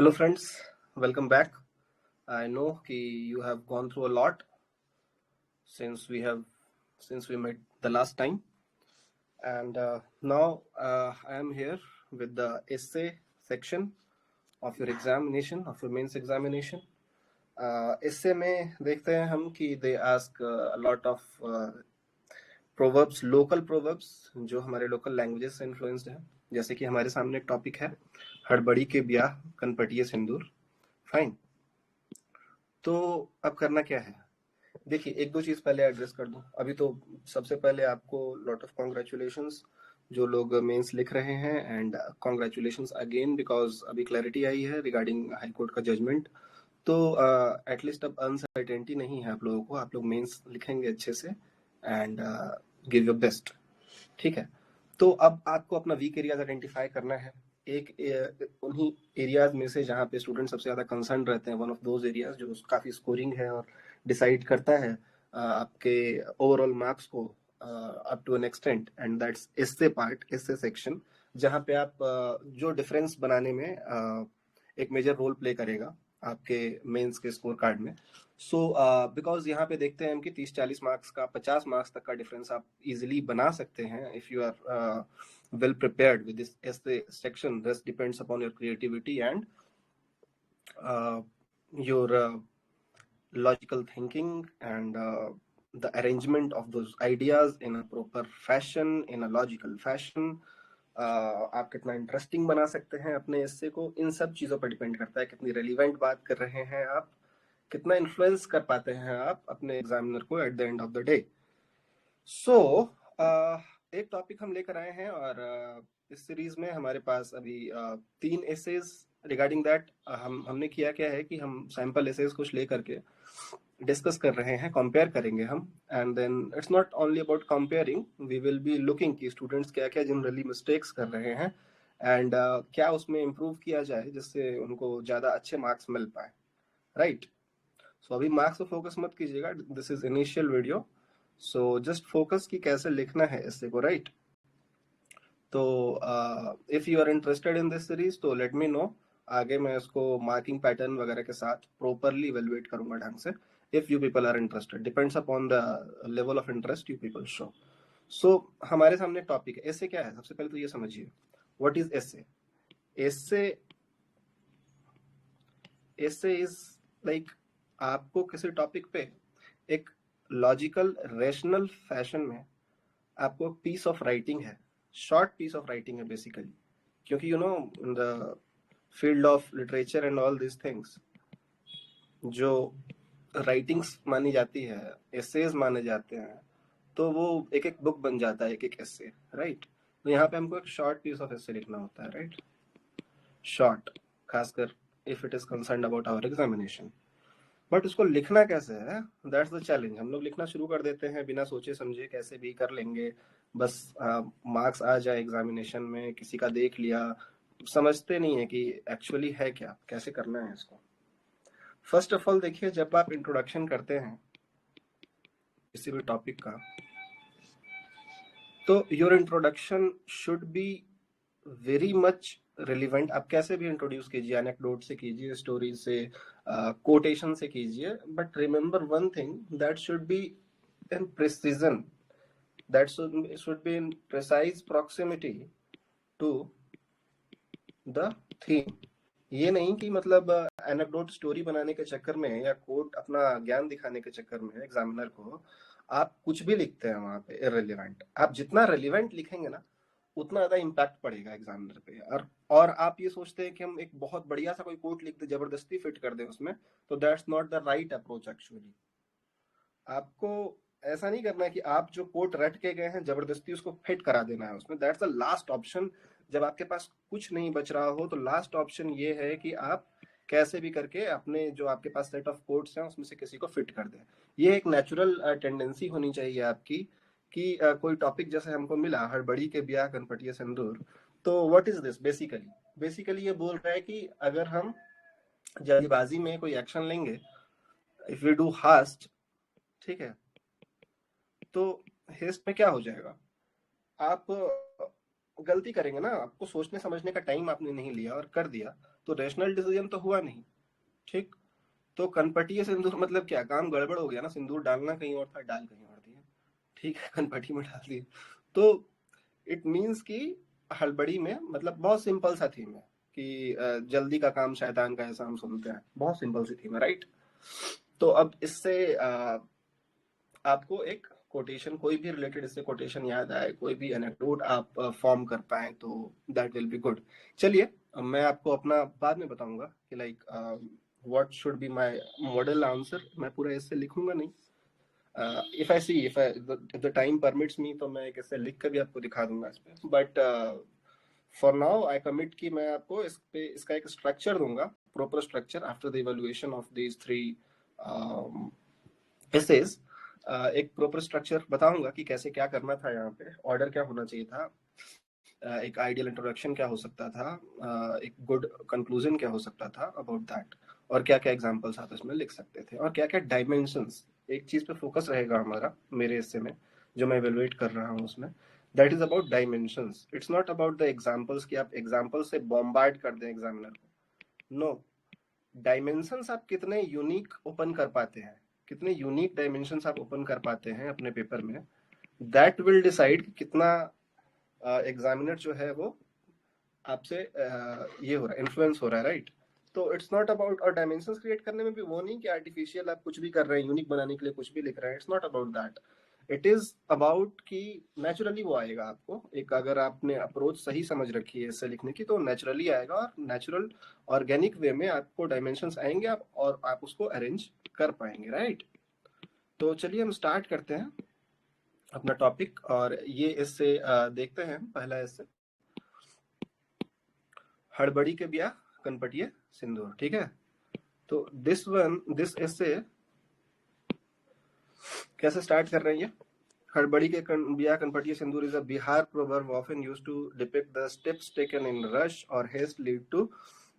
Hello friends, welcome back. I know कि you have gone through a lot since we met the last time, and now I am here with the essay section of your examination of your mains examination. Essay में देखते हैं हम कि they ask a lot of proverbs, local proverbs जो हमारे local languages से influenced है। जैसे कि हमारे सामने एक टॉपिक है हड़बड़ी के ब्याह कनपटिए सिंदूर। फाइन, तो अब करना क्या है? देखिए, एक दो चीज पहले एड्रेस कर दूं। अभी तो सबसे पहले आपको लॉट ऑफ कॉन्ग्रेचुलेशंस जो लोग मेंस लिख रहे हैं, एंड कॉन्ग्रेचुलेशंस अगेन बिकॉज अभी क्लैरिटी आई है रिगार्डिंग हाई कोर्ट का जजमेंट। तो एटलीस्ट अब अनसर्टेनिटी नहीं है आप लोगों को, आप लोग मेंस लिखेंगे अच्छे से एंड गिव योर बेस्ट। ठीक है, तो अब आपको अपना वीक एरियाज आइडेंटिफाई करना है। उन्हीं एरियाज में से जहाँ पे स्टूडेंट सबसे ज्यादा कंसर्न रहते हैं, वन ऑफ दोज एरियाज जो काफी स्कोरिंग है और डिसाइड करता है आपके ओवरऑल मार्क्स को up to an extent, and that's essay part, essay section, जहाँ पे आप जो डिफरेंस बनाने में एक मेजर रोल प्ले करेगा आपके मेंस के स्कोर कार्ड में। सो बिकॉज यहाँ पे देखते हैं हम कि 30-40 मार्क्स का, 50 मार्क्स तक का डिफरेंस आप इजिली बना सकते हैं if you are well prepared with this essay section. This depends upon your creativity and your logical thinking and the arrangement of those ideas in a proper fashion, in a logical fashion. आप कितना interesting बना सकते हैं अपने एस्से को, इन सब चीजों पर डिपेंड करता है। कितनी रेलिवेंट बात कर रहे हैं आप, कितना इन्फ्लुएंस कर पाते हैं आप अपने एग्जामिनर को at the end of the day. So एक टॉपिक हम लेकर आए हैं, और इस सीरीज में हमारे पास अभी 3 एसेज रिगार्डिंग दैट। हमने किया क्या है कि हम सैंपल एसेज कुछ लेकर के डिस्कस कर रहे हैं, कंपेयर करेंगे हम, and then it's not only about comparing, we will be looking कि स्टूडेंट्स क्या क्या जनरली मिस्टेक्स कर रहे हैं एंड क्या उसमें इम्प्रूव किया जाए जिससे उनको ज्यादा अच्छे मार्क्स मिल पाए, राइट? सो अभी मार्क्स पे फोकस मत कीजिएगा, this is initial video, so just focus कि कैसे लिखना है इससे को, राइट? तो if you are interested in this series तो लेट मी नो, आगे मैं इसको मार्किंग पैटर्न वगैरह के साथ प्रोपरली इवेलुएट करूंगा ढंग से। If you people are interested, depends upon the level of interest you people show. So हमारे सामने टॉपिक है एसे। क्या है? सबसे पहले तो ये समझिए, what is essay. Essay essay is like आपको किसी टॉपिक पे एक लॉजिकल रेशनल फैशन में आपको पीस ऑफ राइटिंग है, शॉर्ट पीस ऑफ राइटिंग है बेसिकली। क्योंकि you know in the field of literature and all this things, जो राइटिंग्स मानी जाती है, एसेज माने जाते हैं, तो वो एक एक बुक बन जाता है, एक एक एसे, राइट? तो यहाँ पे हमको एक शॉर्ट पीस ऑफ एसे लिखना होता है, राइट? शॉर्ट, खासकर if it is concerned about our examination. But उसको लिखना कैसे है, दैट्स द चैलेंज। हम लोग लिखना शुरू कर देते हैं बिना सोचे समझे, कैसे भी कर लेंगे, बस मार्क्स आ जाए एग्जामिनेशन में, किसी का देख लिया, समझते नहीं है कि एक्चुअली है क्या, कैसे करना है इसको। फर्स्ट ऑफ ऑल देखिए, जब आप इंट्रोडक्शन करते हैं किसी भी टॉपिक का, तो your introduction should be very much relevant. आप कैसे भी इंट्रोड्यूस कीजिए, एनेक्डोट से कीजिए, स्टोरी से, कोटेशन से कीजिए, but remember one thing, that should be in precision, that should be in precise proximity to the theme। ये नहीं कि मतलब एनेक्डोट स्टोरी बनाने के चक्कर में या कोट अपना ज्ञान दिखाने के चक्कर में एग्जामिनर को आप कुछ भी लिखते हैं वहां पे इररिलेवेंट। आप जितना रेलिवेंट लिखेंगे ना, उतना ज्यादा इम्पैक्ट पड़ेगा एग्जामिनर पे। और आप ये सोचते हैं कि हम एक बहुत बढ़िया सा कोई कोट लिख दे, जबरदस्ती फिट कर दे उसमें, तो that's not the right approach actually. आपको ऐसा नहीं करना है कि आप जो कोट रट के गए हैं जबरदस्ती उसको फिट करा देना है उसमें। That's the last option. जब आपके पास कुछ नहीं बच रहा हो तो लास्ट ऑप्शन ये है कि आप कैसे भी करके अपने जो आपके पास सेट ऑफ कोट्स हैं उसमें से किसी को फिट कर दें। ये एक नेचुरल टेंडेंसी होनी चाहिए आपकी कि कोई टॉपिक जैसे हमको मिला हड़बड़ी के ब्याह कनपटिया सिंदूर, तो व्हाट इज दिस बेसिकली ये बोल रहा है कि अगर हम जल्दबाजी में कोई एक्शन लेंगे, इफ वी डू हास्ट, ठीक है, तो हेस्ट में क्या हो जाएगा, आप गलती करेंगे ना, आपको सोचने समझने का टाइम आपने नहीं लिया और कर दिया, तो रेशनल डिसीजन तो हुआ नहीं। ठीक, तो कनपटीय सिंदूर मतलब क्या, काम गड़बड़ हो गया ना, सिंदूर डालना कहीं और था, डाल कहीं और दिया। ठीक है, कनपटी में डाल दिया। तो इट मीन्स कि हड़बड़ी में, मतलब बहुत सिंपल सा थीम है कि जल्दी का काम शैतान का ऐसा हम सुनते हैं, बहुत सिंपल सी थीम है, राइट। तो अब इससे आपको एक कोटेशन, कोई भी रिलेटेड इससे कोटेशन याद आए, कोई भी एनेक्डोट आप फॉर्म कर पाए, तो दैट विल बी गुड। चलिए, अब मैं आपको अपना बाद में बताऊंगा कि like what should be my model answer. मैं पूरा इससे लिखूंगा नहीं, if I see if the time permits me, तो मैं एक ऐसे लिख कर भी आपको दिखा दूंगा इस पे, but for now I commit कि मैं आपको इस पे इसका एक स्ट्रक्चर दूंगा, proper structure after the evaluation of these three essays. एक प्रॉपर स्ट्रक्चर बताऊंगा कि कैसे क्या करना था, यहाँ पे ऑर्डर क्या होना चाहिए था, एक आइडियल इंट्रोडक्शन क्या हो सकता था, एक गुड कंक्लूजन क्या हो सकता था अबाउट दैट, और क्या क्या एग्जांपल्स आप इसमें लिख सकते थे, और क्या क्या डायमेंशंस। एक चीज पे फोकस रहेगा हमारा मेरे हिस्से में, जो मैं इवेलुएट कर रहा हूँ उसमें, that is about dimensions. It's not about the examples कि आप एग्जांपल से बॉम्बार्ड कर दें एग्जामिनर को, नो। डायमेंशंस आप कितने यूनिक ओपन कर पाते हैं, कितने यूनिक डायमेंशंस आप ओपन कर पाते हैं अपने पेपर में, दैट विल डिसाइड कितना एग्जामिनर जो है वो आपसे ये हो रहा है, इन्फ्लुएंस हो रहा है, राइट। तो इट्स नॉट अबाउट, और डायमेंशंस क्रिएट करने में भी वो नहीं कि आर्टिफिशियल आप कुछ भी कर रहे हैं, यूनिक बनाने के लिए कुछ भी लिख रहे हैं, it's not about that. It is about कि नेचुरली वो आएगा आपको, एक अगर आपने अप्रोच सही समझ रखी है इससे लिखने की, तो नेचुरली आएगा, और नेचुरल ऑर्गेनिक वे में आपको डायमेंशंस आएंगे, आप और आप उसको अरेंज कर पाएंगे, राइट। तो चलिए हम स्टार्ट करते हैं अपना टॉपिक, और ये इससे देखते हैं पहला इससे, हड़बड़ी के ब्याह कनपटिए सिंदूर। ठीक है, तो दिस इससे कैसे स्टार्ट कर रहे हैं ये, हड़बड़ी के ब्याह कनपटिए सिंदूर is a Bihar proverb often used to depict the steps taken in rush और haste lead to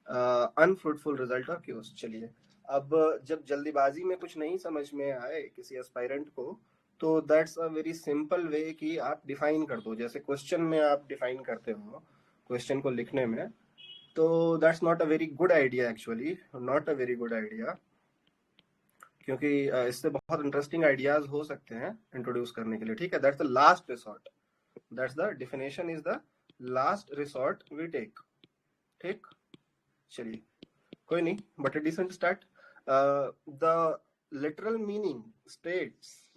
unfruitful result और क्यूज। चलिए, अब जब जल्दीबाजी में कुछ नहीं समझ में आए किसी एस्पायरेंट को, तो that's a very simple way कि आप डिफाइन कर दो, जैसे क्वेश्चन में आप डिफाइन करते हो क्वेश्चन को लिखने में। तो that's not a very good idea, actually not a very good idea, क्योंकि इससे बहुत इंटरेस्टिंग आइडियाज हो सकते हैं इंट्रोड्यूस करने के लिए। ठीक है, that's the last resort, that's the definition is the last resort we take. ठीक, चलिए कोई नहीं, but a decent start. The literal meaning states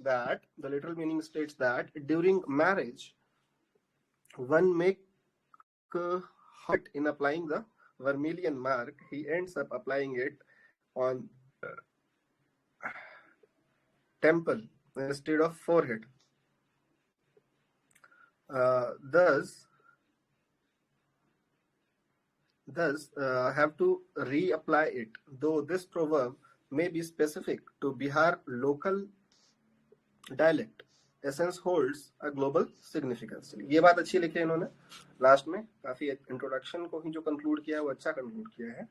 that during marriage one make hurt in applying the vermilion mark, he ends up applying it on temple instead of forehead. Thus have to reapply it, though this proverb may be specific to Bihar local dialect. Essence holds a global significance. ये बात अच्छी लिखी है इन्होंने last में, काफी introduction को ही जो कंक्लूड किया है वो अच्छा कंक्लूड किया है,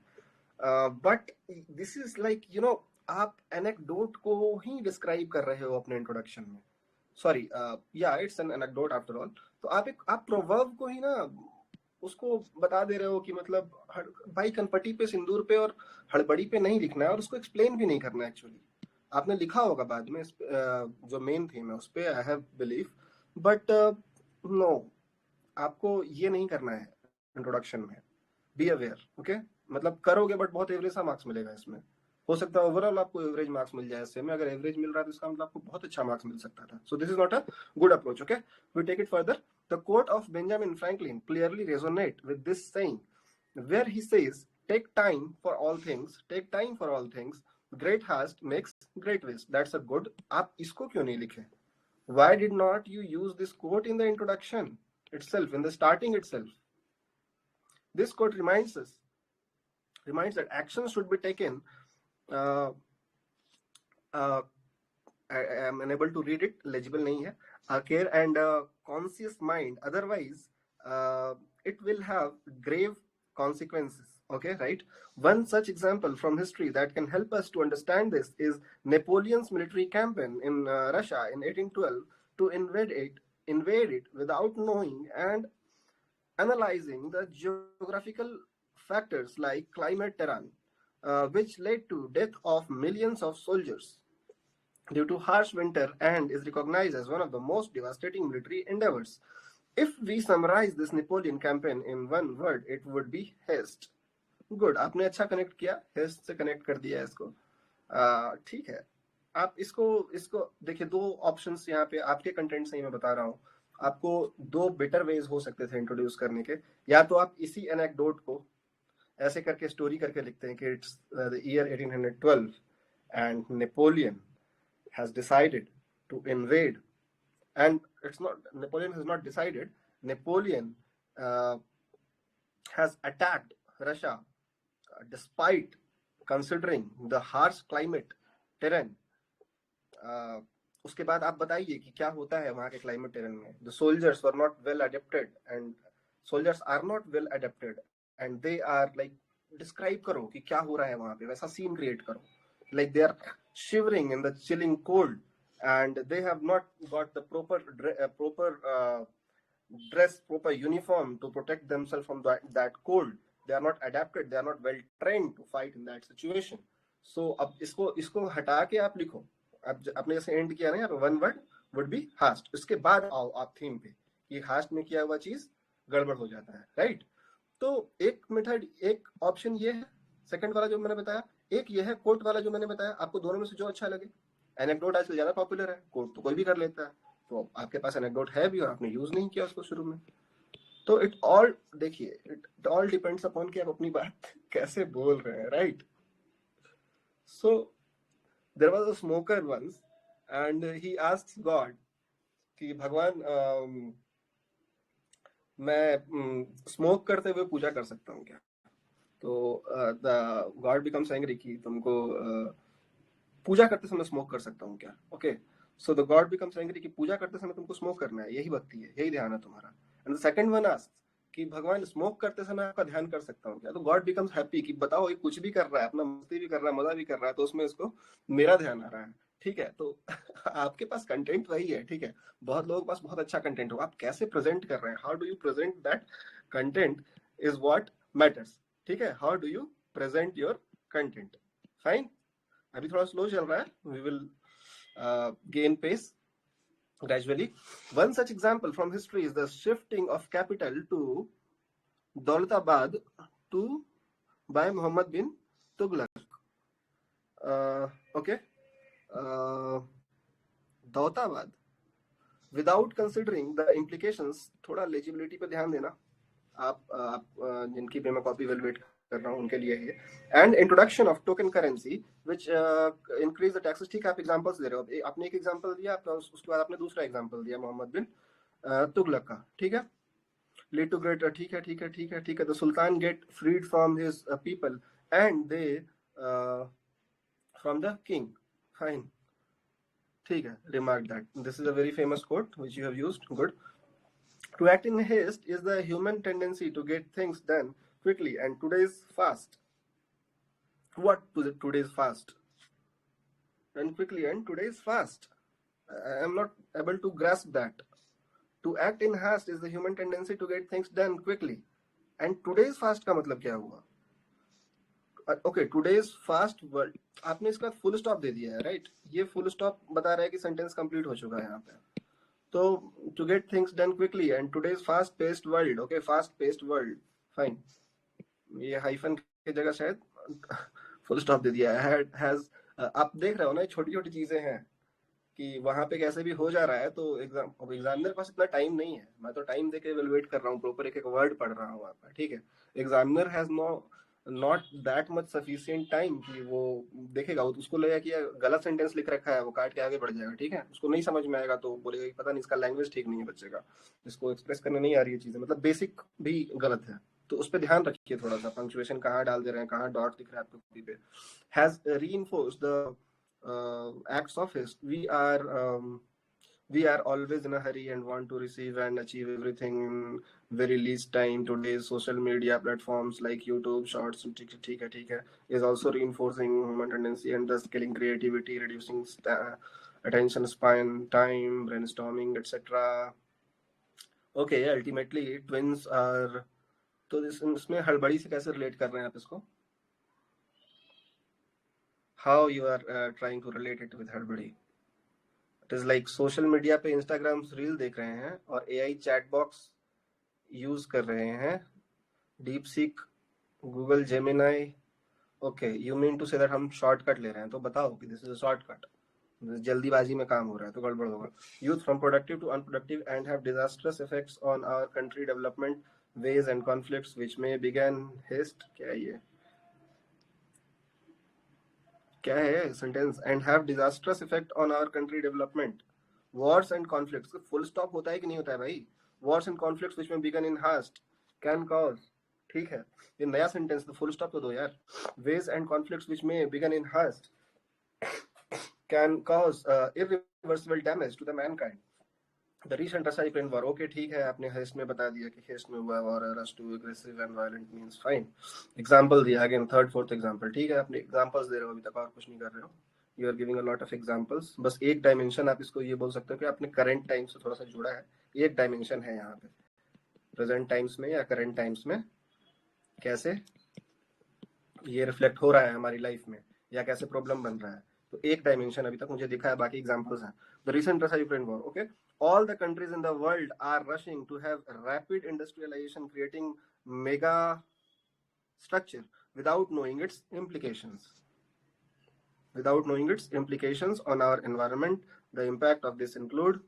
but this is like you know, आप एनेक्डोट को ही डिस्क्राइब कर रहे हो अपने इंट्रोडक्शन में, सॉरी, या it's an anecdote after all. तो आप प्रोवर्ब को ही ना उसको बता दे रहे हो कि मतलब भाई कनपटी पे सिंदूर पे और हड़बड़ी पे नहीं लिखना है, और उसको एक्सप्लेन भी नहीं करना है। एक्चुअली आपने लिखा होगा बाद में जो मेन थीम है उस पे, I have believe, but no, आपको ये नहीं करना है इंट्रोडक्शन में, बी अवेयर, ओके। मतलब करोगे बट बहुत एवरेज सा मार्क्स मिलेगा इसमें, हो सकता है ओवरऑल आपको एवरेज मार्क्स मिल जाए इससे में, अगर एवरेज मिल रहा है तो इसका मतलब आपको बहुत अच्छा मार्क्स मिल सकता था। So this is not a good approach, okay. We take it further. The quote of Benjamin Franklin clearly resonate with this saying, where he says, take time for all things, great haste makes great waste. That's a good, आप इसको क्यों नहीं लिखे? Why did not you use this quote in the introduction itself, in the starting itself? This quote reminds that action should be taken, uh, I am unable to read it, legible nahi hai, care and conscious mind, otherwise it will have grave consequences. Okay, right. One such example from history that can help us to understand this is Napoleon's military campaign in Russia in 1812 to invade it without knowing and analyzing the geographical factors like climate terrain, which led to death of millions of soldiers due to harsh winter and is recognized as one of the most devastating military endeavors. If we summarize this Napoleon campaign in one word, it would be haste. Good, आपने अच्छा connect किया, haste से connect कर दिया इसको। ठीक है, आप इसको इसको देखिए, दो ऑप्शंस यहाँ पे आपके कंटेंट से ही मैं बता रहा हूँ। आपको दो बेटर वेज हो सकते थे इंट्रोड्यूस करने के। या तो आप इसी एनेक्डोट को ऐसे करके स्टोरी करके लिखते हैं कि it's the year 1812 and Napoleon has decided to invade, and it's not, Napoleon has not decided, Napoleon has attacked Russia despite considering the harsh climate terrain. उसके बाद आप बताइए कि क्या होता है वहां के क्लाइमेट टेरेन में। The soldiers were not well adapted and soldiers are not well adapted and they are like, describe करो कि क्या हो रहा है वहां पे, वैसा सीन क्रिएट करो। Like they are shivering in the chilling cold and they have not got the proper dress, proper uniform to protect themselves from that cold. They are not adapted, they are not well trained to fight in that situation. So अब इसको हटा के आप लिखो। अब आपने जैसे and किया ना यहाँ पे, one word would be hast. इसके बाद आओ आप थीम पे कि हास्ट में किया हुआ चीज गड़बड़ हो जाता है, राइट। तो एक मेथड, एक ऑप्शन ये है सेकंड वाला जो मैंने बताया, एक ये है कोट वाला जो मैंने बताया। आपको दोनों में से जो अच्छा लगे। एनेक्डोट आजकल ज्यादा पॉपुलर है, कोट तो कोई भी कर लेता है, तो आपके पास एनेक्डोट है भी और आपने यूज नहीं किया उसको शुरू में। तो इट ऑल, देखिए, इट ऑल डिपेंड्स अपॉन कि आप अपनी बात कैसे बोल रहे हैं, right. So there was a smoker once and he asks God कि भगवान मैं स्मोक करते हुए पूजा कर सकता हूँ क्या? तो द गॉड बिकम्स एंग्री कि तुमको पूजा करते समय स्मोक कर सकता हूँ क्या? Okay, so the God becomes angry कि पूजा करते समय तुमको स्मोक करना है, यही भक्ति है, यही ध्यान है तुम्हारा। And the second one asks कि भगवान स्मोक करते समय आपका ध्यान कर सकता हूँ क्या? तो गॉड बिकम्स हैप्पी कि बताओ, ये कुछ भी कर रहा है, अपना मस्ती भी कर रहा है, मजा भी कर रहा है, तो उसमें इसको मेरा ध्यान आ रहा है। ठीक है, तो आपके पास कंटेंट वही है, ठीक है। बहुत लोगों के पास बहुत अच्छा कंटेंट हो, आप कैसे प्रेजेंट कर रहे हैं, how do you present that content is what matters. ठीक है, how do you present your content. Fine, अभी थोड़ा स्लो चल रहा है, we will gain pace gradually. One such example from history is the shifting of capital to Daulatabad to by Muhammad bin Tughlaq. Okay, Daulatabad without considering the implications, थोड़ा legibility पे ध्यान देना आप जिनकी पे मैं कॉपी वेलवेट कर रहा हूँ उनके लिए है। And introduction of token currency which increase the taxes. ठीक है, आप एग्जांपल्स दे रहे हो, आपने एक एग्जांपल दिया, आपका उसके बाद आपने दूसरा एग्जांपल दिया मोहम्मद बिन तुगलक का। ठीक है, लीड टू ग्रेट, ठीक है ठीक है ठीक है ठीक है। The sultan get freed from his people and they from the king. Fine, ठीक है, remark that this is a very famous quote which you have used. Good. To act in haste is the human tendency to get things done quickly, and today's fast. What to the today's fast? Done quickly and today's fast. I am not able to grasp that. To act in haste is the human tendency to get things done quickly, and today's fast का मतलब क्या हुआ? Okay, today's fast world. आपने इसका full stop दे दिया है, right? ये full stop बता रहा है कि सेंटेंस कंप्लीट हो चुका है यहाँ पे। तो to get things done quickly and today's fast paced world, okay, fast paced world, fine, ये हाइफन की जगह शायद फुल स्टॉप दे दिया है। हैज, आप देख रहे हो ना, छोटी छोटी चीजें हैं कि वहां पे कैसे भी हो जा रहा है। तो एग्जामिनर के पास इतना टाइम नहीं है, मैं तो टाइम देके इवैल्यूएट कर रहा हूँ, प्रॉपर एक एक वर्ड पढ़ रहा हूँ वहां पर। ठीक है, examiner has not that much sufficient time कि वो देखेगा, उसको लगेगा कि गलत सेंटेंस लिख रखा है, वो काट के आगे बढ़ जाएगा। ठीक है, उसको नहीं समझ में आएगा तो बोलेगा कि पता नहीं इसका लैंग्वेज ठीक नहीं है बच्चे का, इसको एक्सप्रेस करने नहीं आ रही है चीजें, मतलब बेसिक भी गलत है। तो उस पर ध्यान रखिए थोड़ा सा, पंक्चुएशन कहाँ डाल दे रहे हैं, कहाँ डॉट दिख रहा है आपको कॉपी पे। Has reinforced the acts of his. We are always in a hurry and want to receive and achieve everything in very least time. Today's social media platforms like YouTube Shorts ठीक है, is also reinforcing human tendency and thus killing creativity, reducing attention span, time, brainstorming, etc. Okay, ultimately twins are, तो इसमें हड़बड़ी से कैसे relate कर रहे हैं आप इसको? How you are trying to relate it with हड़बड़ी? It is like social media पे इंस्टाग्राम रील देख रहे हैं और एआई चैट बॉक्स यूज कर रहे हैं, DeepSeek, Google Gemini. Okay, you mean to say that हम शॉर्टकट ले रहे हैं, तो बताओ कि दिस इज अ शॉर्टकट, जल्दीबाजी में काम हो रहा है तो गड़बड़ होगा। Youth from productive to unproductive and have disastrous effects on our country development ways and conflicts which may begin haste, क्या है ये, क्या है sentence, and have disastrous effect on our country development, wars and conflicts, full stop होता है कि नहीं होता है भाई? Wars and conflicts which may begin in haste can cause, ठीक है, ये नया सेंटेंस, तो फुल स्टॉप तो दो यार। Ways and conflicts which may begin in haste can cause irreversible damage to the mankind. The recent Russia-Ukraine war, okay, ठीक है, आपने हेस्ट में बता दिया कि हेस्ट में हुआ war, rush to aggressive and violent means fine. Example दिया, again third fourth example, ठीक है, आपने examples दे रहे हो, अभी तक और कुछ नहीं कर रहे हो, you are giving a lot of examples, बस एक dimension आप इसको ये बोल सकते हो कि आपने current time से थोड़ा सा जुड़ा है, एक dimension है यहाँ पे, present times में या current times में कैसे ये रिफ्लेक्ट हो रहा है हमारी लाइफ में या कैसे प्रॉब्लम बन रहा है, तो एक डायमेंशन अभी तक मुझे दिखा है, बाकी एग्जांपल्स हैं। The recent Russia Ukraine war, okay, all the countries in the world are rushing to have rapid industrialisation creating mega structure without knowing its implications, on our environment. The impact of this include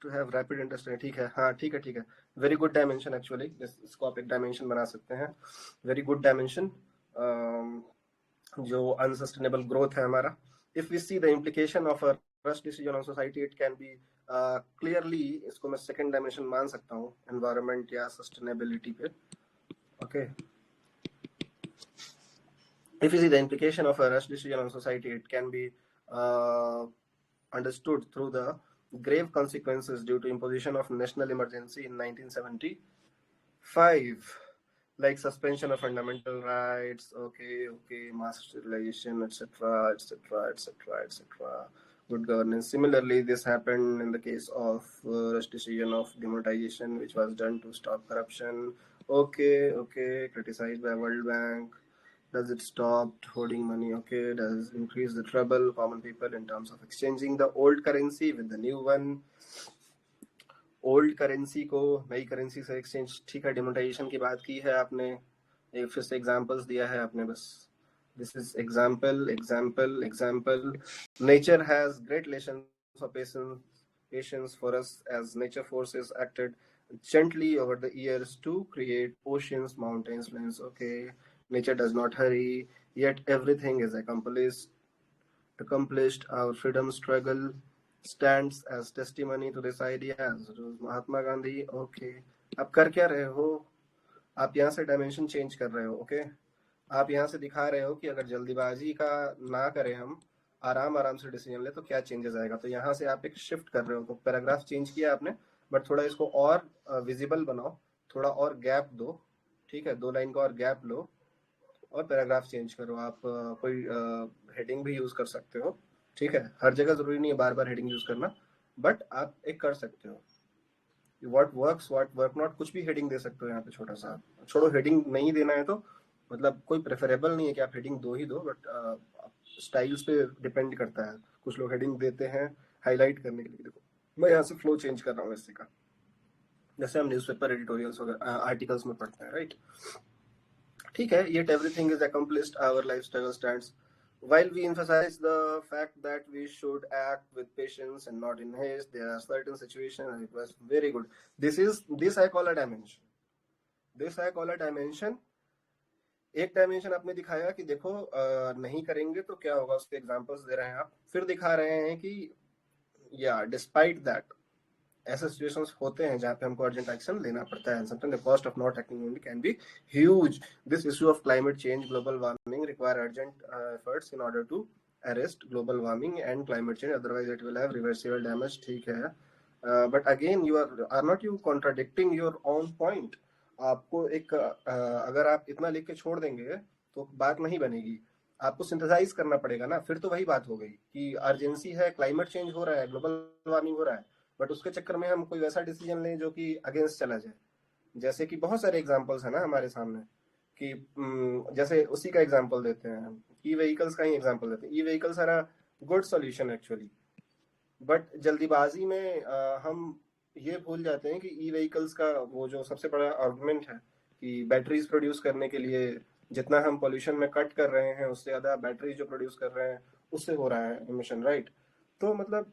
to have rapid industry, ठीक है, हाँ ठीक है ठीक है, very good dimension actually, इसको आप एक डायमेंशन बना सकते हैं, वेरी गुड डायमेंशन, जो अनसस्टेनेबल ग्रोथ है हमारा। If we see the implication of a rush decision on society, it can be clearly, इसको मैं सेकंड डायमेंशन मान सकता हूँ एनवायरनमेंट या सस्टेनेबिलिटी पे, okay. If you see the implication of a rush decision on society, it can be understood through the grave consequences due to imposition of national emergency in 1975, like suspension of fundamental rights, okay, mass sterilization, etc., etc., etc., etc., good governance. Similarly, this happened in the case of rush decision of demonetization, which was done to stop corruption, okay, criticized by World Bank. Does it stop hoarding money? Okay. Does it increase the trouble common people in terms of exchanging the old currency with the new one? Old currency को नई currency से exchange, ठीक है, demonetisation की बात की है आपने, एक फिर से एग्जांपल्स दिया है आपने, बस this is example. Nature has great lessons of patience for us as nature forces acted gently over the years to create oceans, mountains, plains, okay. Nature does not hurry, yet everything is accomplished. Our freedom struggle stands as testimony to this idea. Mahatma Gandhi, okay, आप कर क्या रहे हो? आप यहाँ से dimension change कर रहे हो, ओके। आप यहाँ से दिखा रहे हो कि अगर जल्दीबाजी का ना करें, हम आराम आराम से डिसीजन ले, तो क्या चेंजेस आएगा, तो यहाँ से आप एक शिफ्ट कर रहे हो, तो पैराग्राफ चेंज किया आपने, बट थोड़ा इसको और विजिबल बनाओ, थोड़ा और गैप दो, ठीक है, 2 लाइन का और गैप लो और पैराग्राफ चेंज करो। आप कोई हेडिंग भी यूज कर सकते हो, ठीक है, हर जगह जरूरी नहीं है बार बार हेडिंग यूज करना, बट आप एक कर सकते हो, what works what work not, कुछ भी हेडिंग दे सकते हो यहाँ पे, छोटा सा, छोड़ो हेडिंग नहीं देना है तो मतलब कोई प्रेफरेबल नहीं है कि आप हेडिंग दो ही दो, बट स्टाइल्स पे डिपेंड करता है, कुछ लोग हेडिंग देते हैं हाईलाइट करने के लिए। देखो मैं यहाँ से फ्लो चेंज कर रहा हूँ इससे का, जैसे हम न्यूज़पेपर एडिटोरियल्स वगैरह आर्टिकल्स में पढ़ते हैं, राइट, ठीक है। Yet everything is accomplished, our life struggle stands. While we emphasize the fact that we should act with patience and not in haste, there are certain situations and it was very good. This I call a dimension. This I call a dimension. एक dimension आपने दिखाया कि देखो नहीं करेंगे तो क्या होगा, उसके एग्जांपल्स दे रहे हैं आप, फिर दिखा रहे हैं कि या डिस्पाइट दैट ऐसे सिचुएशंस होते हैं जहाँ पे हमको अर्जेंट एक्शन लेना पड़ता है, sometimes the cost of not acting only can be huge. This issue of climate change, global warming require urgent efforts in order to arrest global warming and climate change, otherwise it will have reversible damage, ठीक है। But again you are not you contradicting your own point. आपको एक अगर आप इतना लिख के छोड़ देंगे तो बात नहीं बनेगी, आपको सिंथेसाइज करना पड़ेगा ना, फिर तो वही बात हो गई कि अर्जेंसी है, क्लाइमेट चेंज हो रहा है, ग्लोबल वार्मिंग हो रहा है, बट उसके चक्कर में हम कोई वैसा डिसीजन लें जो कि अगेंस्ट चला जाए। जैसे कि बहुत सारे एग्जांपल्स है ना हमारे सामने कि जैसे उसी का एग्जांपल देते हैं, ई व्हीकल्स का ही एग्जांपल देते हैं। E vehicles are a good solution actually, but जल्दीबाजी में हम ये भूल जाते हैं कि ई व्हीकल्स का वो जो सबसे बड़ा आर्गुमेंट है कि बैटरीज प्रोड्यूस करने के लिए जितना हम पोल्यूशन में कट कर रहे हैं उससे ज्यादा बैटरीज जो प्रोड्यूस कर रहे हैं उससे हो रहा है इमिशन, राइट? तो मतलब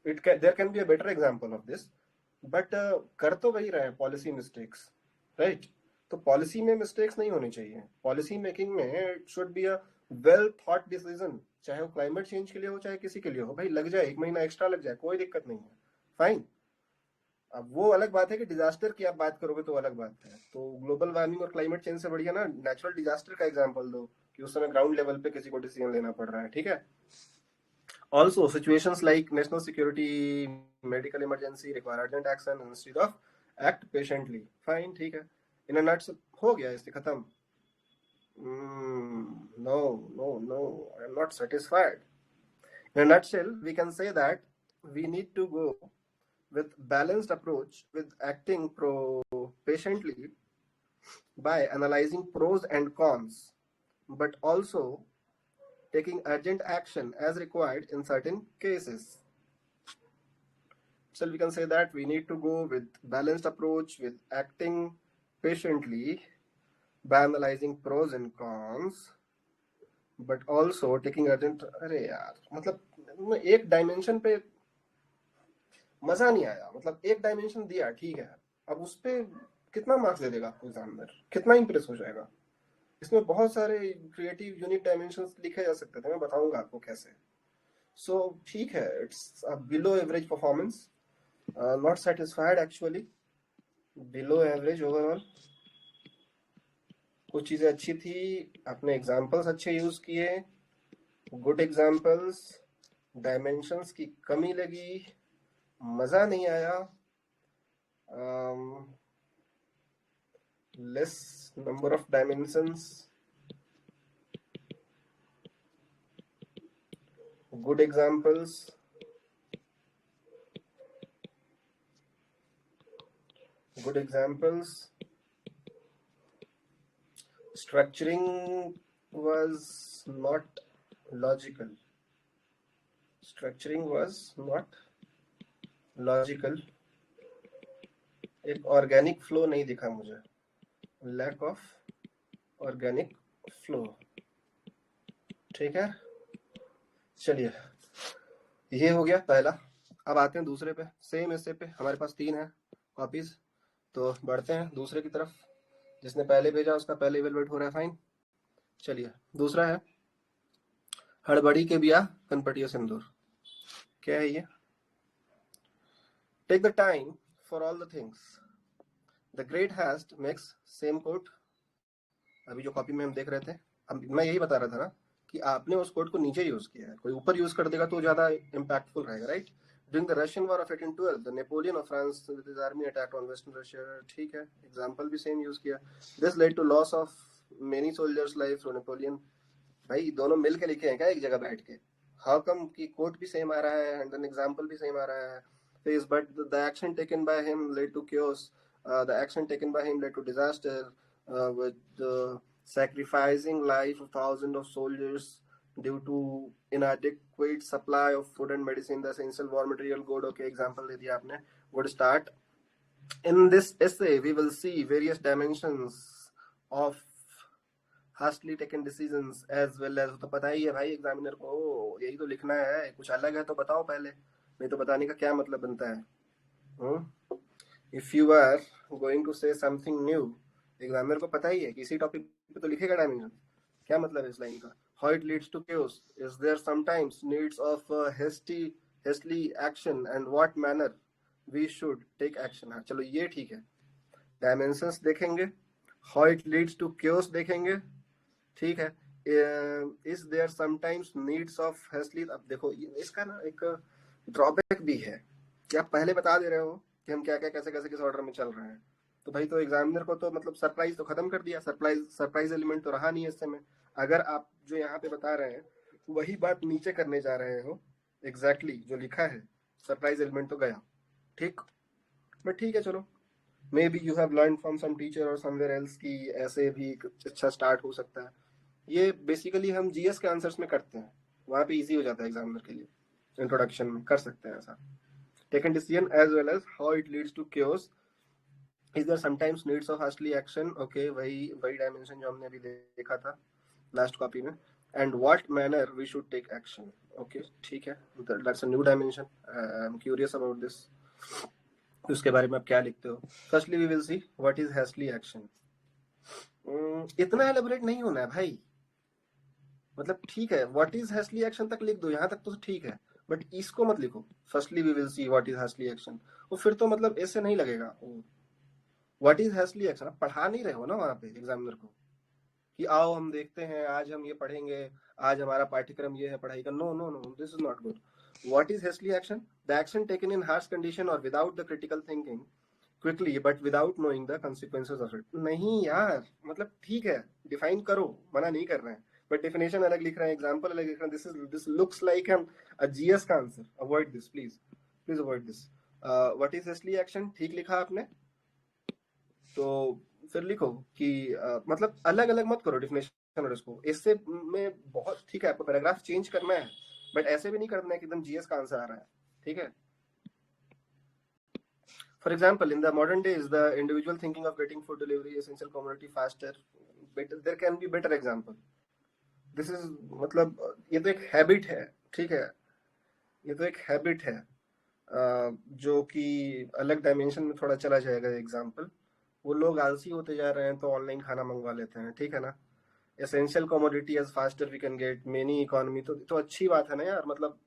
there can be a better example of this, but कर तो वही रहे हैं पॉलिसी मिस्टेक्स, राइट? तो पॉलिसी में मिस्टेक्स नहीं होनी चाहिए। पॉलिसी मेकिंग में it should be a well thought decision, चाहे वो क्लाइमेट चेंज के लिए हो चाहे किसी के लिए हो। भाई लग जाए, 1 महीना एक्स्ट्रा लग जाए, कोई दिक्कत नहीं है, फाइन। अब वो अलग बात है कि डिजास्टर की आप बात करोगे तो अलग बात है। तो ग्लोबल वार्मिंग और क्लाइमेट चेंज से बढ़िया ना नेचुरल डिजास्टर का एग्जांपल दो कि उस समय ग्राउंड लेवल पे किसी को डिसीजन लेना पड़ रहा है, ठीक है? Also situations like national security, medical emergency require urgent action instead of act patiently, fine, ठीक है। इन अ नट्स हो गया, इससे खत्म। No no no, I am not satisfied. In a nutshell, we can say that we need to go with balanced approach with acting patiently by analyzing pros and cons, but also taking urgent action as required in certain cases. So we can say that we need to go with balanced approach with acting patiently by analyzing pros and cons, but also taking urgent। अरे यार मतलब एक dimension पे मजा नहीं आया। मतलब एक डायमेंशन दिया, ठीक है, अब उस पे कितना मार्क्स दे देगा आपको एग्जामिनर, कितना इंप्रेस हो जाएगा? इसमें बहुत सारे क्रिएटिव यूनिक डायमेंशंस लिखे जा सकते थे, मैं बताऊंगा आपको कैसे। सो ठीक है, it's below average performance, not satisfied actually, below average overall. कुछ चीजें अच्छी थी, अपने एग्जाम्पल्स अच्छे यूज किए, गुड एग्जाम्पल्स, डायमेंशंस की कमी लगी, मजा नहीं आया, less number of dimensions, good examples, structuring was not logical, एक ऑर्गेनिक फ्लो नहीं दिखा मुझे, लैक ऑफ ऑर्गेनिक फ्लो, ठीक है। चलिए, ये हो गया पहला। अब आते हैं दूसरे पे, सेम ऐसे पे हमारे पास 3 है कॉपीज, तो बढ़ते हैं दूसरे की तरफ। जिसने पहले भेजा उसका पहले इवेलुएट हो रहा है, फाइन। चलिए, दूसरा है हड़बड़ी के बिया कनपटिया सिंदूर। क्या है ये? Take the time for all the things, the great haste makes same quote. अभी जो कॉपी में हम देख रहे थे, अब मैं यही बता रहा था ना कि आपने उस कोट को नीचे यूज किया है, कोई ऊपर यूज कर देगा तो ज्यादा इम्पैक्टफुल रहेगा, right? During the Russian War of 1812, the Napoleon of France with his army attacked on Western Russia, ठीक है, एग्जाम्पल भी सेम यूज किया। This led to loss of many soldiers' lives through Napoleon। भाई दोनों मिल के लिखे हैं क्या एक जगह बैठ के? हाउ कम की कोट भी सेम आ रहा है एंड देन एग्जाम्पल भी सेम आ रहा है? Says, but the action taken by him led to chaos. The action taken by him led to disaster, with the sacrificing life of thousands of soldiers due to inadequate supply of food and medicine, the essential war material good। Okay, example दे दिया आपने, good start। In this essay, we will see various dimensions of hastily taken decisions as well as। तो पता ही है भाई examiner को, यही तो लिखना है, कुछ अलग है तो बताओ पहले, नहीं तो बताने का क्या मतलब बनता है? If you are going to say something new, examiner को पता ही है कि इसी टॉपिक पे तो लिखेगा डायमेंशन, क्या मतलब है इस लाइन का? How it leads to chaos, is there sometimes needs of hastily action and what manner we should take action। हाँ चलो ये ठीक है, डायमेंशंस देखेंगे, how it leads to chaos देखेंगे, ठीक है। Is there sometimes needs of hastily. अब देखो इसका ना एक ड्रॉबैक भी है कि आप पहले बता दे रहे हो कि हम क्या क्या कैसे कैसे किस ऑर्डर में चल रहे हैं, तो भाई तो एग्जामिनर को तो मतलब सरप्राइज तो खत्म कर दिया, सरप्राइज एलिमेंट तो रहा नहीं इससे में। अगर आप जो यहाँ पे बता रहे हैं वही बात नीचे करने जा रहे हो, एग्जैक्टली जो लिखा है, सरप्राइज एलिमेंट तो गया। ठीक, बट ठीक है चलो, maybe you have learn from some teacher और समवेयर एल्स कि ऐसे भी कुछ अच्छा स्टार्ट हो सकता है। ये बेसिकली हम जीएस के आंसर्स में करते हैं, वहां पे इजी हो जाता है एग्जामिनर के लिए, इंट्रोडक्शन में कर सकते हैं ऐसा। Taken decision as well as how it leads to chaos, is there sometimes needs of hastily action, okay वही वही डायमेंशन जो हमने अभी देखा था लास्ट कॉपी में, and what manner we should take action, okay ठीक है, that's a new dimension, I am curious about this, उसके बारे में आप क्या लिखते हो। Firstly we will see what is hastily action. इतना एलेबोरेट नहीं होना है भाई, मतलब ठीक है व्हाट इज हैस्टली एक्शन तक लिख दो, यहाँ तक तो ठीक है, बट इसको मत लिखो firstly we will see what is hastily action, वो फिर तो मतलब ऐसे नहीं लगेगा। व्हाट इज हैस्टली एक्शन, आप पढ़ा नहीं रहे हो ना वहां पे एग्जामिनर को कि आओ हम देखते हैं आज हम ये पढ़ेंगे, आज हमारा पाठ्यक्रम ये है पढ़ाई का, no no no, this is not good. What is hastily action, the action taken in harsh condition और without the critical thinking quickly but without knowing the consequences of it. नहीं यार, मतलब ठीक है डिफाइन करो, मना नहीं कर रहे हैं, बट डेफिनेशन अलग लिख रहे हैं, एग्जांपल अलग लिख रहे हैं, this looks like an a GS का answer, avoid this please, please avoid this. What is hastily action ठीक लिखा आपने, तो फिर लिखो कि मतलब अलग अलग मत करो डिफिनेशन और इसको, इससे में बहुत ठीक है आपको पैराग्राफ चेंज करना है, बट ऐसे भी नहीं करना है कि एकदम जीएस का आंसर आ रहा है, ठीक है। For example, in the modern days, the individual thinking of getting food delivery, essential commodity faster, better, there can be better example. This is मतलब ये तो एक हैबिट है, ठीक है, ये तो एक हैबिट है, जो कि अलग डायमेंशन में थोड़ा चला जाएगा एग्जाम्पल। वो लोग आलसी होते जा रहे हैं तो ऑनलाइन खाना मंगवा लेते हैं, ठीक है ना। Essential commodity as faster we can get many economy, तो अच्छी बात है ना यार, मतलब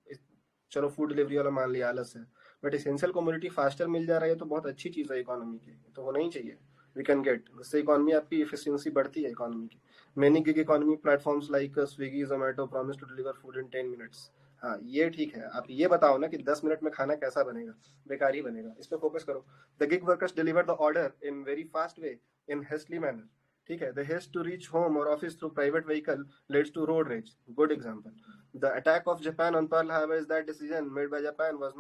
चलो फूड डिलीवरी वाला मान लिया आलस है, बट एसेंशियल कमोडिटी फास्टर मिल जा रहा है तो बहुत अच्छी चीज है इकोनॉमी की, तो होना ही चाहिए। वी कैन गेट, इससे इकोनॉमी आपकी एफिशिएंसी बढ़ती है इकोनॉमी की। Many gig economy platforms like Swiggy Zomato promise to deliver food in 10 minutes. हाँ ये ठीक है, आप ये बताओ ना कि 10 मिनट में खाना कैसा बनेगा, बेकार ही बनेगा, इस पे फोकस करो। The gig workers deliver the order in very fast way in hastily manner, ठीक है। The haste to reach home और office through private vehicle leads to road rage, good example. The attack of Japan on Pearl Harbor is that decision made by Japan was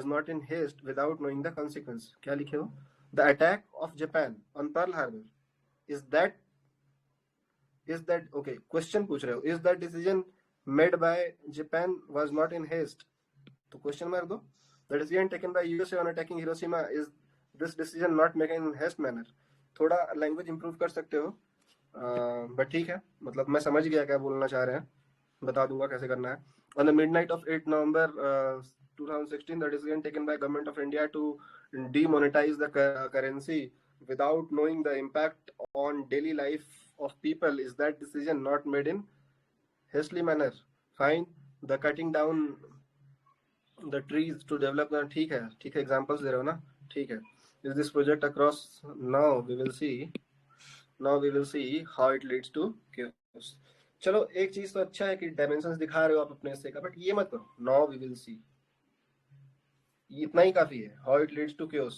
not in haste without knowing the consequence. क्या लिखे हो, the attack of Japan on Pearl Harbor is that okay, question पूछ रहे हो, is that decision made by Japan was not in haste, तो question मार दो। The decision taken by USA on attacking Hiroshima is this decision not made in haste manner। थोड़ा language improve कर सकते हो, बट ठीक है, मतलब मैं समझ गया क्या बोलना चाह रहे हैं, बता दूंगा कैसे करना है। On the midnight of 8 November 2016, the decision taken by government of India to demonetize the currency without knowing the impact on daily life of people is that decision not made in hastily manner। Fine, the cutting down the trees to develop the, ठीक है ठीक है, examples दे रहे हो ना, ठीक है। Is this project across, now we will see, now we will see how it leads to chaos। चलो एक चीज तो अच्छा है कि डायमेंशंस दिखा रहे हो आप अपने हिस्से का, बट ये मत करो नाउ वी विल सी, इतना ही काफी है, how it leads to chaos,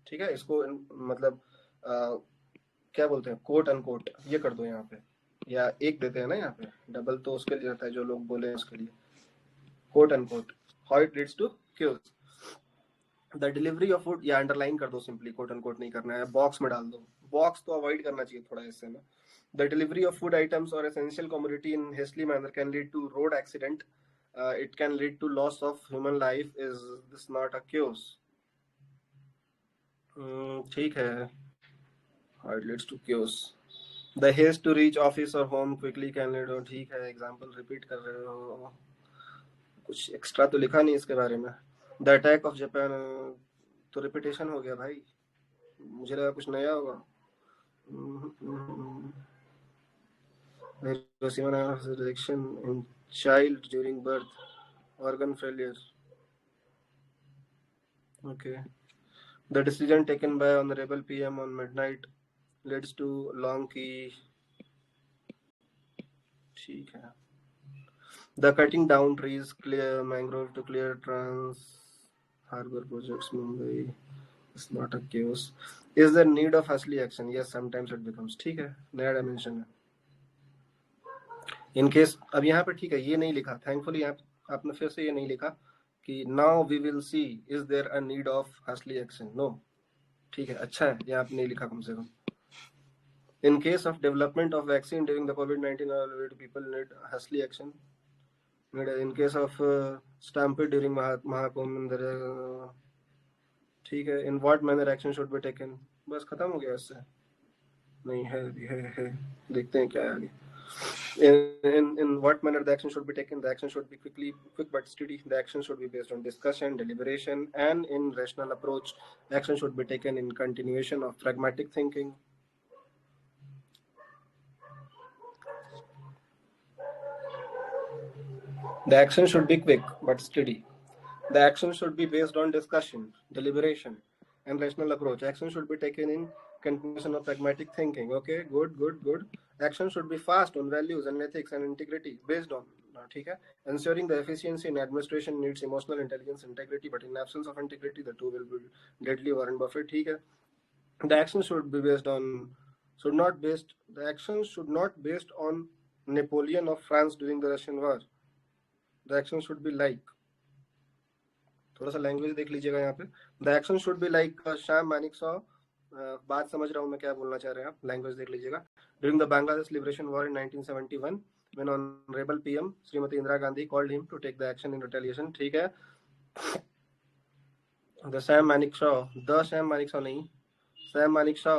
ठीक है। इसको मतलब क्या बोलते हैं, कोट अनकोट ये कर दो यहाँ पे, या एक देते हैं ना यहाँ पे, डबल तो उसके लिए रहता है जो लोग बोले उसके लिए, quote unquote, how it leads to chaos। The delivery of food, या अंडरलाइन कर दो सिंपली, कोट अनकोट नहीं करना है, बॉक्स में डाल दो, बॉक्स तो अवॉइड करना चाहिए थोड़ा इससे में। The delivery of food items और essential commodity in hastily manner can lead to road accident, it can lead to loss of human life, is this not a chaos। ठीक है, how it leads to chaos। the haste to reach office or home quickly can lead to, ठीक है, example repeat कर रहे हो, कुछ extra तो लिखा नहीं इसके बारे में। द अटैक ऑफ जापान, तो रिपीटेशन हो गया भाई, मुझे लगा कुछ नया होगा। rejection in child during birth, organ failure, okay। the decision taken by honorable PM on midnight leads to long key, ठीक है। the cutting down trees clear mangrove to clear trans harbor projects Mumbai is not a chaos। is there need of hastily action, yes sometimes it becomes, ठीक है, नया dimension है। In case अब यहाँ पे ठीक है ये नहीं लिखा, थैंकफुली आपने फिर से ये नहीं लिखा कि now we will see is there a need of harshly action, no. ठीक है, अच्छा है, यहाँ पे नहीं लिखा कम से कम। In case of development of vaccine during the COVID-19 people need hastily action. In case of stampede during Mahakumbh, ठीक है, in what manner action should be taken. बस खत्म हो गया इससे। नहीं है देखते हैं क्या है आगे। In what manner the action should be taken. The action should be quick but steady. The action should be based on discussion, deliberation, and in rational approach. Action should be taken in continuation of pragmatic thinking. The action should be quick but steady. The action should be based on discussion, deliberation, and rational approach. Action should be taken in continuation of pragmatic thinking. Okay, good. Action should be fast on values and ethics and integrity based on, ठीक है, ensuring the efficiency in administration needs emotional intelligence, integrity, but in absence of integrity, the two will be deadly. Warren Buffett, ठीक है. The action should be based on, the action should not based on Napoleon of France during the Russian war. The action should be like, थोड़ा सा language देख लीजिएगा यहाँ पे। The action should be like Shyam Manik saw, बात समझ रहा हूँ मैं क्या बोलना चाह रहे हैं आप, लैंग्वेज देख लीजिएगा। During the Bangladesh liberation war in 1971 when honorable PM Shrimati Indira Gandhi called him to take the action in retaliation, ठीक है। द सैम मानिक शॉ नहीं, Sam Manik Shaw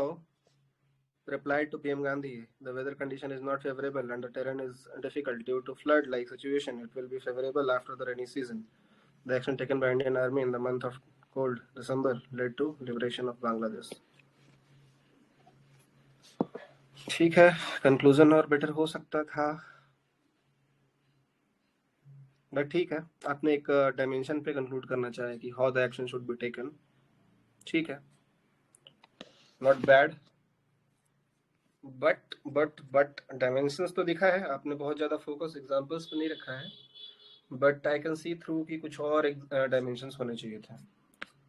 replied to PM Gandhi, the weather condition is not favorable and the terrain is difficult due to flood like situation. It will be favorable after the rainy season. The action taken by Indian Army in the month of cold December led to liberation of Bangladesh. ठीक है, conclusion और better हो सकता था, but ठीक है, आपने एक डायमेंशन पे कंक्लूड करना चाहे कि how the action should be taken, ठीक है, नॉट बैड। बट डायमेंशंस तो दिखा है आपने, बहुत ज्यादा फोकस एग्जांपल्स पे नहीं रखा है, but I can see through कि कुछ और डायमेंशंस होने चाहिए थे।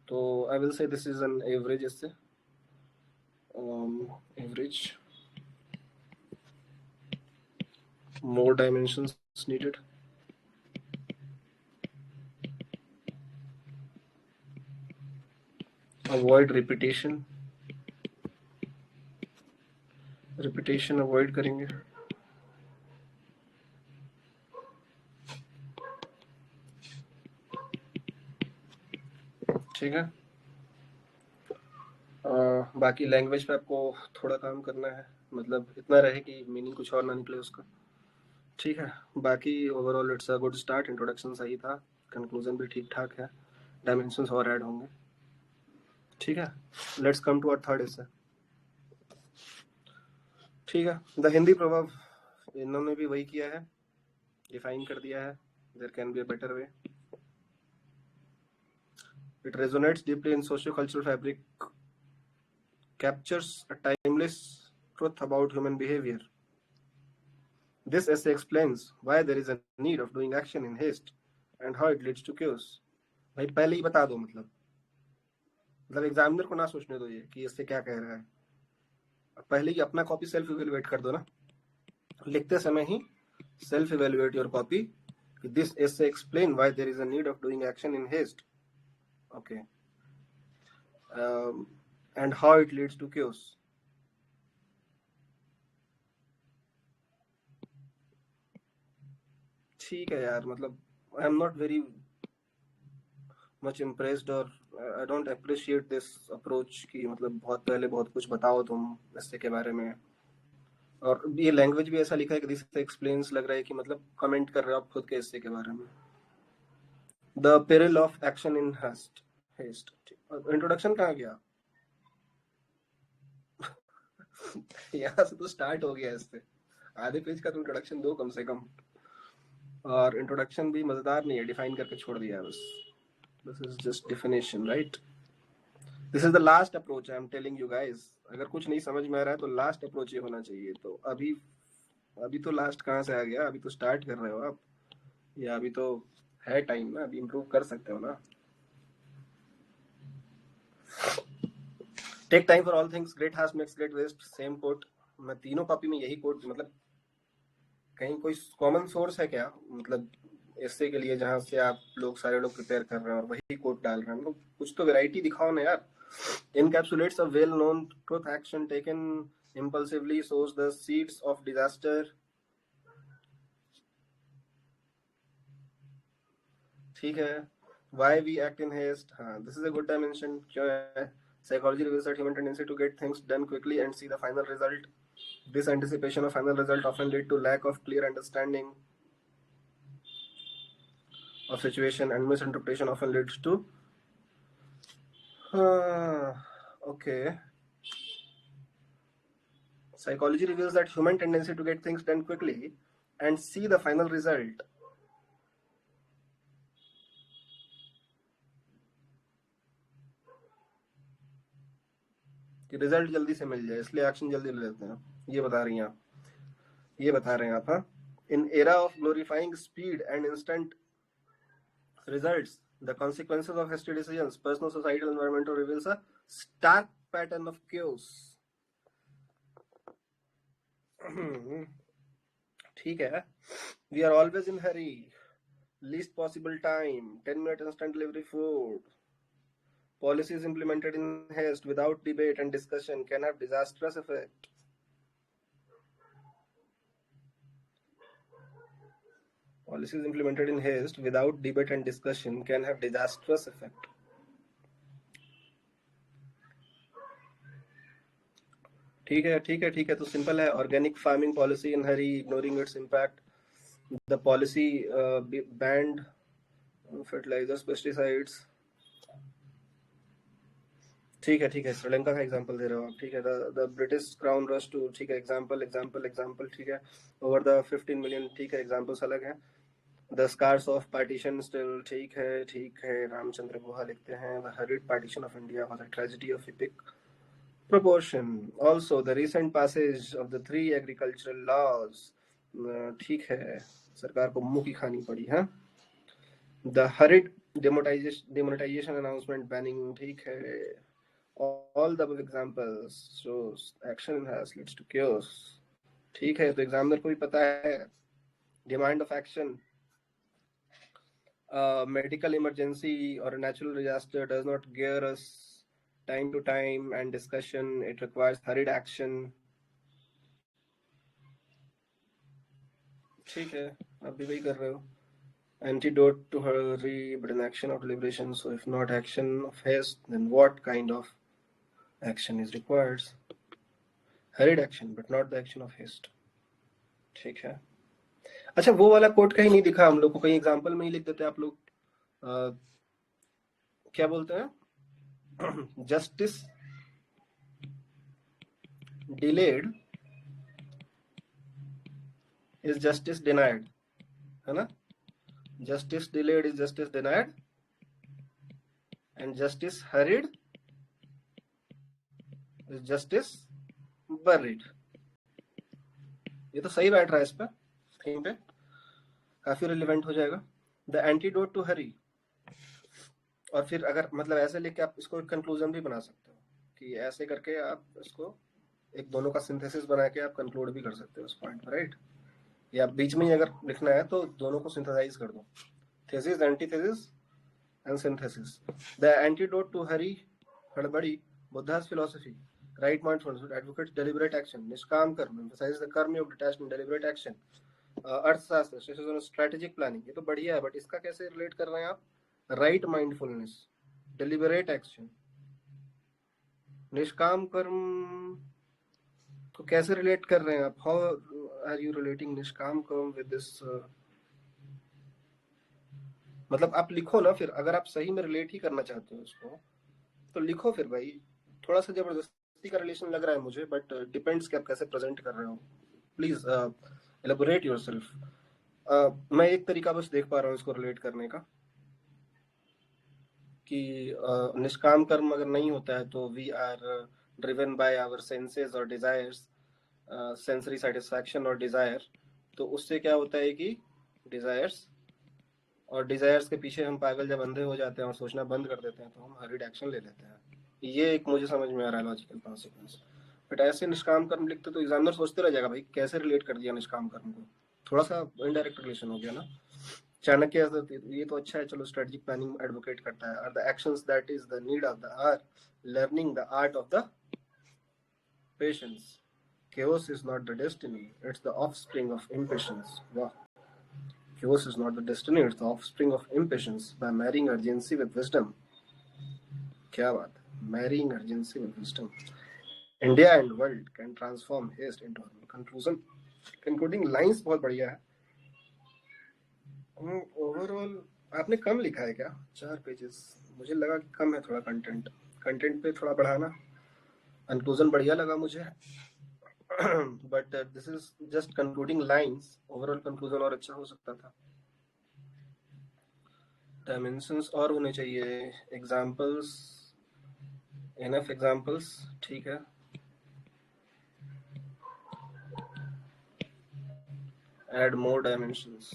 तो I will say this is an average, इससे average, more dimensions needed. Avoid repetition avoid करेंगे। ठीक है, बाकी लैंग्वेज पे आपको थोड़ा काम करना है, मतलब इतना रहे कि मीनिंग कुछ और ना निकले उसका, ठीक है। बाकी overall it's a good start, introduction सही था, कंक्लूजन भी ठीक ठाक है, डायमेंशंस और ऐड होंगे, ठीक है। Let's come to our third essay, ठीक है। द हिंदी प्रभाव, इन्होंने भी वही किया है, डिफाइन कर दिया है, there can be a better way. It resonates deeply in socio-cultural fabric, captures a timeless truth about human behavior. This essay explains why there is a need of doing action in haste and how it leads to chaos. भाई पहले ही बता दो, मतलब examiner को ना सोचने दो ये कि इससे क्या कह रहा है, पहले ही अपना कॉपी सेल्फ इवेलुएट कर दो ना, लिखते समय ही self evaluate your copy. This essay explain why there is a need of doing action in haste, okay, and how it leads to chaos. ठीक है यार, मतलब I am not very much impressed और I don't appreciate this approach की, मतलब बहुत पहले बहुत कुछ बताओ तुम इससे के बारे में, और ये लैंग्वेज भी ऐसा लिखा है कि दिस एक्सप्लेन्स, लग रहा है कि मतलब कमेंट कर रहे हो आप खुद के हिस्से के बारे में। The peril of action in haste, introduction कहाँ गया? यहाँ से तो स्टार्ट हो गया, इससे आधे पेज का तो इंट्रोडक्शन दो कम से कम, और इंट्रोडक्शन भी मजेदार नहीं है, डिफाइन करके छोड़ दिया बस। This is just definition, right? This is the last approach, I am telling you guys. अगर कुछ नहीं समझ में आ रहा है तो लास्ट अप्रोच ये होना चाहिए। तो अभी तो लास्ट कहाँ से आ गया, अभी तो स्टार्ट कर रहे हो आप, या अभी तो है टाइम ना, अभी इम्प्रूव कर सकते हो ना। Take time for all things, great haste makes great waste, same quote. मैं तीनों कॉपी में यही कोट, मतलब कहीं कोई कॉमन सोर्स है क्या, मतलब एस्से के लिए जहाँ से आप लोग सारे लोग प्रिपेयर कर रहे हैं और वही कोड डाल रहे हैं, तो कुछ तो वैरायटी दिखाओ ना यार. Encapsulates a well-known truth action taken impulsively, sows the seeds of disaster. ठीक है. Why we act in haste? हाँ, this is a good dimension. क्यों है? Psychology reveals that human tendency to get things done quickly and see the final result. This anticipation of final result often lead to lack of clear understanding of situation, and misinterpretation often leads to. Okay. Psychology reveals that human tendency to get things done quickly and see the final result. कि result जल्दी से मिल जाए, इसलिए action जल्दी ले लेते हैं. ये बता रही हैं आप, ये बता रहे हैं आप. हाँ, in era of glorifying speed and instant results, the consequences of hasty decisions, personal, societal, environmental, reveals a stark pattern of chaos. ठीक है. We are always in hurry, least possible time, 10-minute instant delivery food. Policies implemented in haste without debate and discussion can have disastrous effect. Policies implemented in haste without debate and discussion can have disastrous effect. ठीक है, ठीक है, ठीक है. तो simple है. Organic farming policy in hurry, ignoring its impact. The policy banned fertilisers, pesticides. ठीक है, ठीक है. श्रीलंका का एग्जांपल दे रहे हो आप. ठीक है. The British crown rush to. ठीक है. Example, example, example. ठीक है. Over the 15 million. ठीक है. एग्जांपल्स अलग हैं. The scars of partition still. ठीक है, ठीक है. रामचंद्र गुहा लिखते हैं the horrid partition of India was a tragedy of epic proportion. Also, the recent passage of the 3 agricultural laws. ठीक है. सरकार को मुंह की खानी पड़ी है. The hurried demonetization announcement banning. ठीक है. All the above examples shows action has leads to chaos. ठीक है. तो एग्जामिनर को भी पता है. Demand of action. Medical emergency or a natural disaster does not gear us time to time and discussion. It requires hurried action. ठीक है. आप भी वही कर रहे हो. Antidote to hurry, but an action of deliberation. So if not action of haste, then what kind of action is required? Hurried action, but not the action of haste. ठीक है. अच्छा, वो वाला कोड कहीं नहीं दिखा हम लोग को. कहीं एग्जाम्पल में ही लिख देते आप लोग. क्या बोलते हैं? Justice delayed is justice denied, है ना? Justice delayed is justice denied and justice hurried is justice buried. ये तो सही बैठ रहा है इस पर, थीम पे काफी रिलेवेंट हो जाएगा. द एंटीडोट टू हरी. और फिर अगर मतलब ऐसे लेके आप इसको कंक्लूजन भी बना सकते हो कि ऐसे करके आप इसको एक दोनों का सिंथेसिस बना के आप कंक्लूड भी कर सकते हो उस पॉइंट पर, राइट? या बीच में ही अगर लिखना है तो दोनों को सिंथेसाइज कर दो. Thesis, antithesis and synthesis. The antidote to hurry, हड़बड़ी, Buddha's philosophy. Right mindfulness advocates deliberate action. निष्काम कर्म emphasizes the कर्म योग detached and deliberate action. अर्थशास्त्र stresses on strategic planning. ये तो बढ़िया है, बट इसका कैसे रिलेट कर रहे हैं आप? राइट माइंडफुलनेस, डेलिबरेट एक्शन, निष्काम कर्म को कैसे रिलेट कर रहे हैं आप? हाउ आर यू रिलेटिंग निष्काम कर्म विद दिस? मतलब आप लिखो ना फिर. अगर आप सही में रिलेट ही करना चाहते हो इसको तो लिखो फिर भाई. थोड़ा सा जबरदस्ती का रिलेशन लग रहा है मुझे, बट डिपेंड्स कि आप कैसे प्रेजेंट कर रहे हो. Please elaborate yourself. मैं एक तरीका बस देख पा रहा हूँ इसको रिलेट करने का कि निष्काम कर्म अगर नहीं होता है तो we are driven by our senses और डिजायर्स, सेंसरी सेटिस्फैक्शन और डिजायर. तो उससे क्या होता है कि डिजायर्स के पीछे हम पागल जब अंधे हो जाते हैं और सोचना बंद कर देते हैं तो हम हरीड एक्शन ले लेते हैं. ये एक मुझे समझ में आ रहा है लॉजिकल कॉन्सिक्वेंस. बट ऐसे निष्काम कर्म लिखते तो एग्जामिनर सोचते रह जाएगा भाई कैसे रिलेट कर दिया निष्काम कर्म को. थोड़ा सा इनडायरेक्ट रिलेशन हो गया ना. चाणक्य ये तो अच्छा है, चलो स्ट्रेटेजिक प्लानिंग एडवोकेट करता है। Are the actions that is the need of the are learning the art of the patience. Chaos is not the destiny, it's the offspring of impatience. Wow. Chaos is not the destiny, it's the offspring of impatience. By marrying urgency with wisdom. क्या बात है, marrying urgency with wisdom. India and world can transform haste into harmony. Conclusion, concluding lines बहुत बढ़िया है। Overall आपने कम लिखा है क्या? 4 पेजेस, मुझे लगा कि कम है थोड़ा कंटेंट। कंटेंट पे थोड़ा बढ़ाना। कंक्लूजन बढ़िया लगा मुझे। But this is just concluding lines. Overall conclusion और अच्छा हो सकता था। डायमेंशंस और होने चाहिए, एग्जांपल्स, इनफ एग्जांपल्स, ठीक है। Add more dimensions.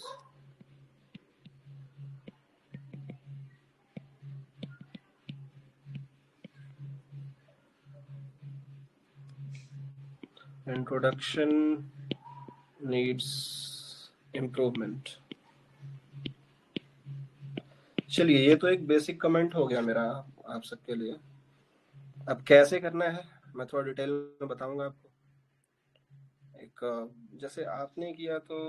Introduction needs improvement. चलिए, ये तो एक बेसिक कमेंट हो गया मेरा आप सबके लिए। अब कैसे करना है मैं थोड़ा डिटेल में बताऊंगा आपको। एक जैसे आपने किया तो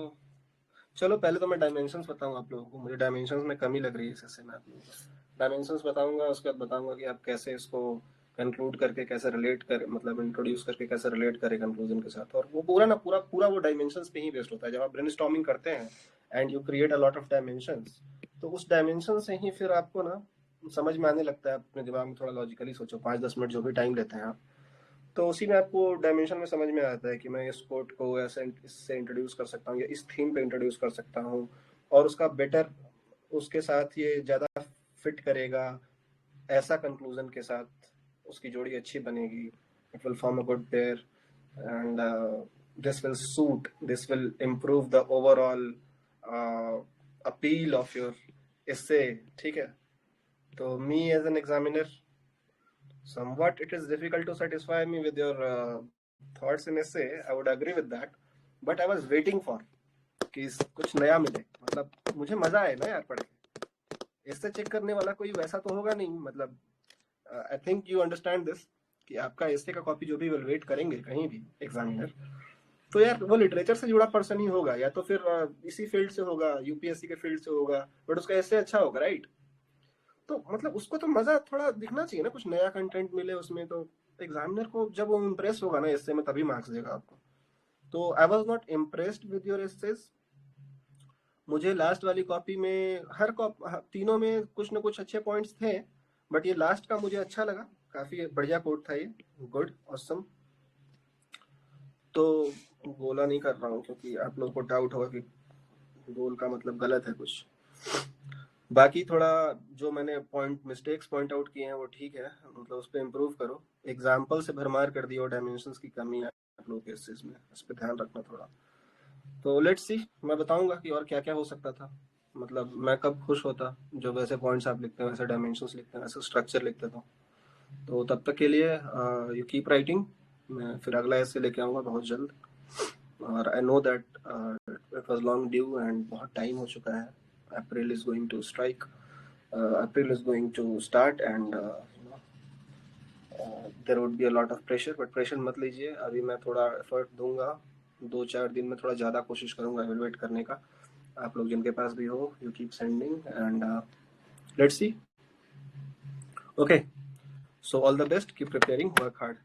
चलो पहले तो मैं डायमेंशंस बताऊंगा आप लोगों को। मुझे डायमेंशंस में कमी लग रही है इससे। मैं आप लोगों को डायमेंशंस बताऊंगा, उसके बाद बताऊंगा कि आप कैसे इसको कंक्लूड करके कैसे रिलेट कर, मतलब इंट्रोड्यूस करके कैसे रिलेट करें कंक्लूजन के साथ। और वो पूरा ना पूरा पूरा वो डायमेंशंस पे ही बेस्ड होता है। जब आप ब्रेनस्टॉर्मिंग करते हैं and you create a lot of dimensions, तो उस डायमेंशन से ही फिर आपको ना समझ में आने लगता है। अपने दिमाग में थोड़ा लॉजिकली सोचो, 5-10 मिनट जो भी टाइम लेते हैं आप, तो उसी में आपको डायमेंशन में समझ में आता है कि मैं इस कोट को ऐसे इससे इंट्रोड्यूस कर सकता हूँ या इस थीम पे इंट्रोड्यूस कर सकता हूँ, और उसका बेटर उसके साथ ये ज़्यादा फिट करेगा, ऐसा कंक्लूजन के साथ उसकी जोड़ी अच्छी बनेगी। It will form a good pair and this will suit, this will improve the overall appeal of your इससे, ठीक है। तो me as an examiner, somewhat it is difficult to satisfy me with your thoughts in essay. I would agree with that, but I was waiting for कि कुछ नया मिले। मतलब मुझे मजा आए ना यार पढ़ के। इससे चेक करने वाला कोई वैसा तो होगा नहीं। मतलब I think you understand this कि आपका एस्से का कॉपी जो भी इवैल्यूएट करेंगे कहीं भी एग्जामिनर, तो यार वो लिटरेचर से जुड़ा पर्सन ही होगा, या तो फिर इसी फील्ड से होगा, यूपीएससी के फील्ड से होगा, बट उसका एस्से अच्छा होगा, राइट? तो मतलब उसको तो मजा थोड़ा दिखना चाहिए ना, कुछ नया कंटेंट मिले उसमें। तो एग्जामिनर को जब वो इम्प्रेस होगा ना इससे में, तभी मार्क्स देगा आपको। तो I was not impressed with your essays. मुझे लास्ट वाली कॉपी में तीनों में कुछ ना कुछ अच्छे पॉइंट्स थे, बट ये लास्ट का मुझे अच्छा लगा। काफी बढ़िया कोट था ये, गुड, ऑसम। तो गोला नहीं कर रहा हूँ क्योंकि आप लोगों को डाउट होगा कि गोल का मतलब गलत है कुछ। बाकी थोड़ा जो मैंने मिस्टेक्स पॉइंट आउट किए हैं वो ठीक है, मतलब उस पर इम्प्रूव करो। एग्जाम्पल से भरमार कर दिया और डायमेंशंस की कमी है आप लोगों के इस चीज में, इस पर ध्यान रखना थोड़ा। तो लेट्स सी, मैं बताऊंगा कि और क्या क्या हो सकता था। मतलब मैं कब खुश होता जो वैसे पॉइंट्स आप लिखते हैं, वैसे डायमेंशंस लिखते हैं, वैसे स्ट्रक्चर लिखते थे। तो तब तक के लिए यू कीप राइटिंग। मैं फिर अगला ऐसे लेके आऊँगा बहुत जल्द। और I know that it was long due and बहुत टाइम हो चुका है। April is going to strike, April is going to start and there would be a lot of pressure, but pressure मत लीजिए। अभी मैं थोड़ा एफर्ट दूंगा, 2-4 दिन में थोड़ा ज़्यादा कोशिश करूंगा एवेलुएट करने का। आप लोग जिनके पास भी हो, you keep sending end let's see. Okay, so all the best, keep preparing, work hard.